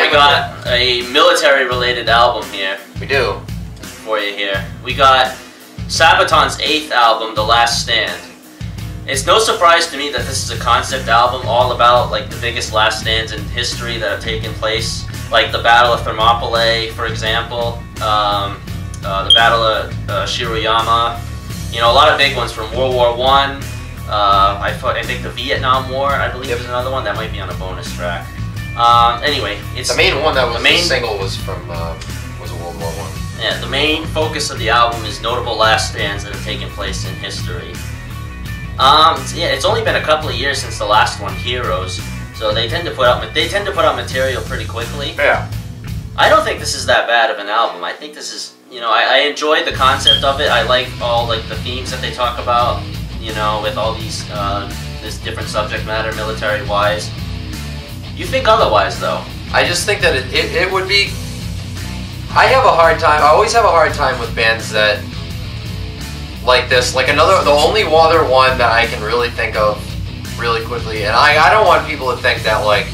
We got a military-related album here. We do. For you here. We got Sabaton's 8th album, The Last Stand. It's no surprise to me that this is a concept album all about like the biggest last stands in history that have taken place, like the Battle of Thermopylae, for example, the Battle of Shiroyama. You know, a lot of big ones from World War I. I think the Vietnam War, I believe, is another one that might be on a bonus track. Anyway, it's the main one that was the single was from was World War I. Yeah, the main focus of the album is notable last stands that have taken place in history. Yeah, it's only been a couple of years since the last one, Heroes, so they tend to put out material pretty quickly. Yeah. I don't think this is that bad of an album. I think this is, you know, I enjoy the concept of it. I like all like the themes that they talk about, you know, with all these this different subject matter, military-wise. You think otherwise, though? I just think that it would be. I have a hard time. I always have a hard time with bands that like this. Like the only other one that I can really think of really quickly, and I don't want people to think that like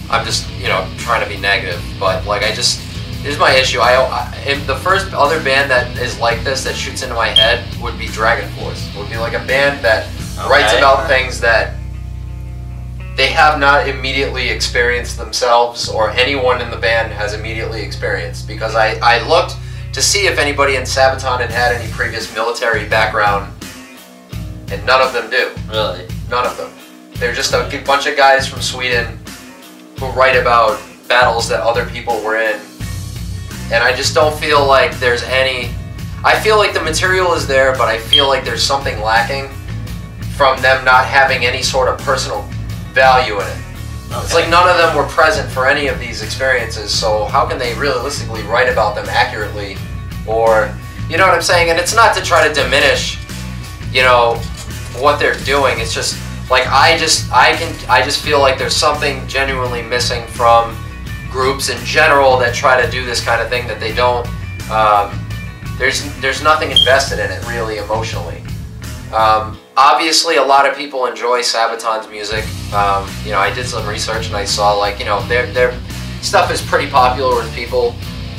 I'm just, you know, trying to be negative, but like here's my issue. The first other band that is like this that shoots into my head would be Dragon Force. Would be like a band that writes about things that they have not immediately experienced themselves, or anyone in the band has immediately experienced. Because I looked to see if anybody in Sabaton had any previous military background, and none of them do. Really? None of them. They're just a bunch of guys from Sweden who write about battles that other people were in. And I just don't feel like there's any. I feel like the material is there, but I feel like there's something lacking from them not having any sort of personal value in it. Okay. It's like none of them were present for any of these experiences, so how can they realistically write about them accurately? Or, you know what I'm saying? And it's not to try to diminish, you know, what they're doing. It's just like I just feel like there's something genuinely missing from groups in general that try to do this kind of thing, that they don't. There's nothing invested in it really emotionally. Obviously, a lot of people enjoy Sabaton's music. You know, I did some research and I saw, like, you know, their stuff is pretty popular with people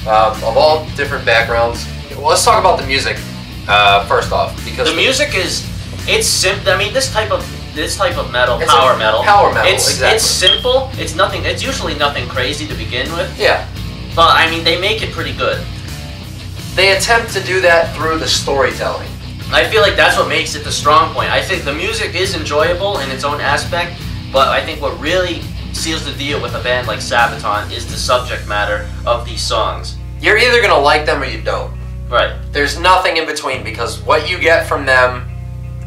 of all different backgrounds. Well, let's talk about the music first off, because the music it's simple. I mean, this type of metal, power metal. Exactly. It's simple. It's nothing. It's usually nothing crazy to begin with. Yeah. But I mean, they make it pretty good. They attempt to do that through the storytelling. I feel like that's what makes it the strong point. I think the music is enjoyable in its own aspect, but I think what really seals the deal with a band like Sabaton is the subject matter of these songs. You're either gonna like them or you don't. Right. There's nothing in between, because what you get from them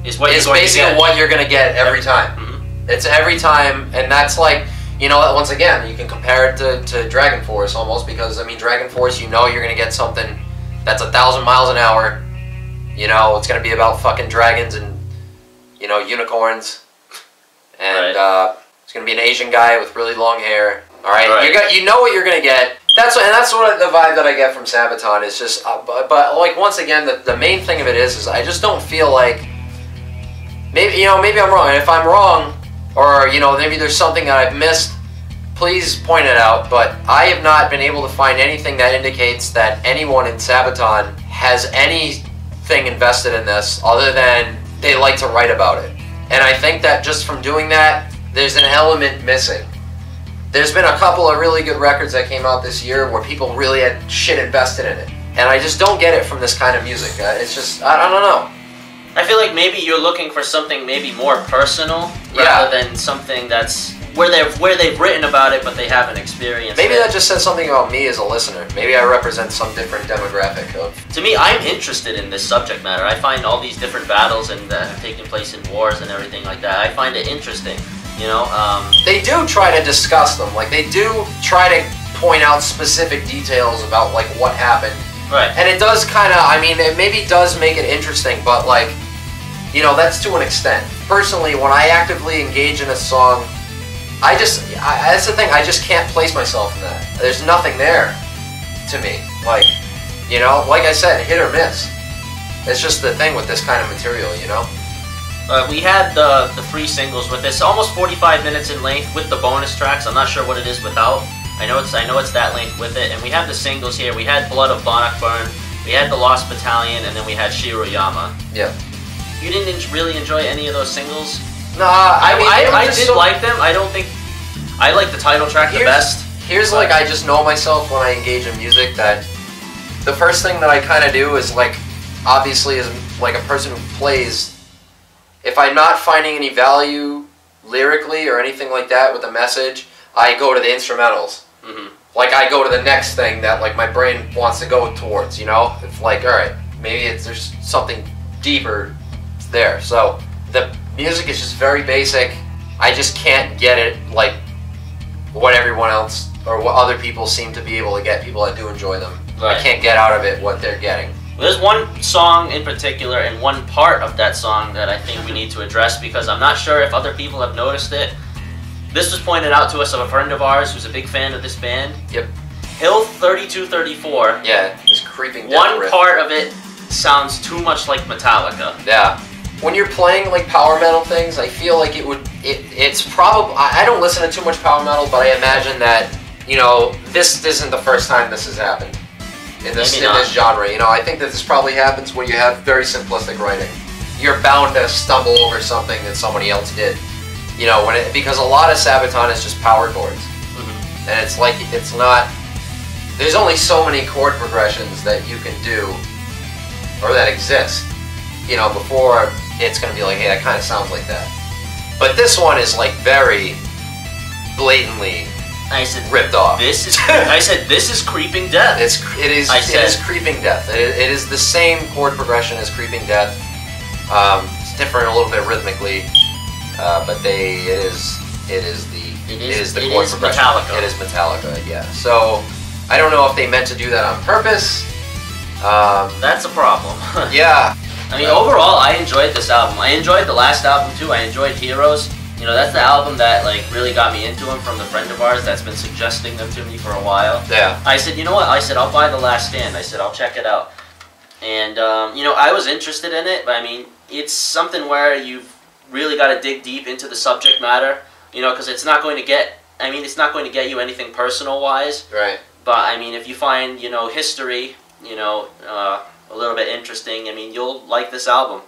is basically what you're gonna get every time. Mm-hmm. It's every time, and that's like, you know, once again, you can compare it to Dragon Force almost, because I mean, Dragon Force, you know, you're gonna get something that's 1,000 miles an hour. You know, it's gonna be about fucking dragons and, you know, unicorns, and it's gonna be an Asian guy with really long hair. All right, you know what you're gonna get. That's what the vibe that I get from Sabaton is just. But like, once again, the main thing of it is I just don't feel like. Maybe I'm wrong, and if I'm wrong, or you know, maybe there's something that I've missed, please point it out. But I have not been able to find anything that indicates that anyone in Sabaton has anything invested in this other than they like to write about it. And I think that just from doing that, there's an element missing. There's been a couple of really good records that came out this year where people really had shit invested in it, and I just don't get it from this kind of music. It's just, I don't know. I feel like maybe you're looking for something maybe more personal, rather than something that's where they've written about it but they haven't experienced it. Maybe that just says something about me as a listener. Maybe I represent some different demographic of. To me, I'm interested in this subject matter. I find all these different battles and that have taken place in wars and everything like that. I find it interesting. You know, they do try to discuss them. Like, they do try to point out specific details about like what happened. Right. And it does kind of. I mean, it maybe does make it interesting, but like, you know, that's to an extent. Personally, when I actively engage in a song, that's the thing, I just can't place myself in that. There's nothing there to me. Like, you know, like I said, hit or miss. It's just the thing with this kind of material, you know? We had the 3 singles with this, almost 45 minutes in length with the bonus tracks. I'm not sure what it is without. I know it's that length with it, and we have the singles here. We had Blood of Bannockburn, we had The Lost Battalion, and then we had Shiroyama. Yeah. You didn't really enjoy any of those singles? Nah, I did like them. I don't think I like the title track the best. Here's like I just know myself when I engage in music that the first thing that I kind of do is like, obviously as like a person who plays, if I'm not finding any value lyrically or anything like that with the message, I go to the instrumentals. Like I go to the next thing that like my brain wants to go towards, you know? It's like, alright, maybe there's something deeper there. So the music is just very basic. I just can't get it like what everyone else or what other people seem to be able to get, people that do enjoy them. Right. I can't get out of it what they're getting. There's one song in particular and one part of that song that I think we need to address because I'm not sure if other people have noticed it. This was pointed out to us of a friend of ours who's a big fan of this band. Yep. Hill 3234. Yeah, just creeping death One riff. part of it sounds too much like Metallica. Yeah. When you're playing like power metal things, I feel like it's probably, I don't listen to too much power metal, but I imagine that, you know, this isn't the first time this has happened in this genre. You know, I think that this probably happens when you have very simplistic writing. You're bound to stumble over something that somebody else did. You know, because a lot of Sabaton is just power chords. And it's like, it's not, there's only so many chord progressions that you can do, or that exist, you know, before it's going to be like, hey, that kind of sounds like that. But this one is like very blatantly ripped off. I said, this is Creeping Death. It is Creeping Death. It is the same chord progression as Creeping Death. It's different a little bit rhythmically, but it is the chord progression. Metallica. It is Metallica, yeah. So I don't know if they meant to do that on purpose. That's a problem. Yeah. I mean, overall, I enjoyed this album. I enjoyed the last album too. I enjoyed Heroes. You know, that's the album that like really got me into them from the friend of ours that's been suggesting them to me for a while. Yeah. I said, you know what? I said, I'll buy The Last Stand. I said, I'll check it out. And, you know, I was interested in it, but I mean, it's something where you've really got to dig deep into the subject matter, you know, because it's not going to get, it's not going to get you anything personal-wise. Right. But, I mean, if you find, you know, history, you know, a little bit interesting, I mean, you'll like this album.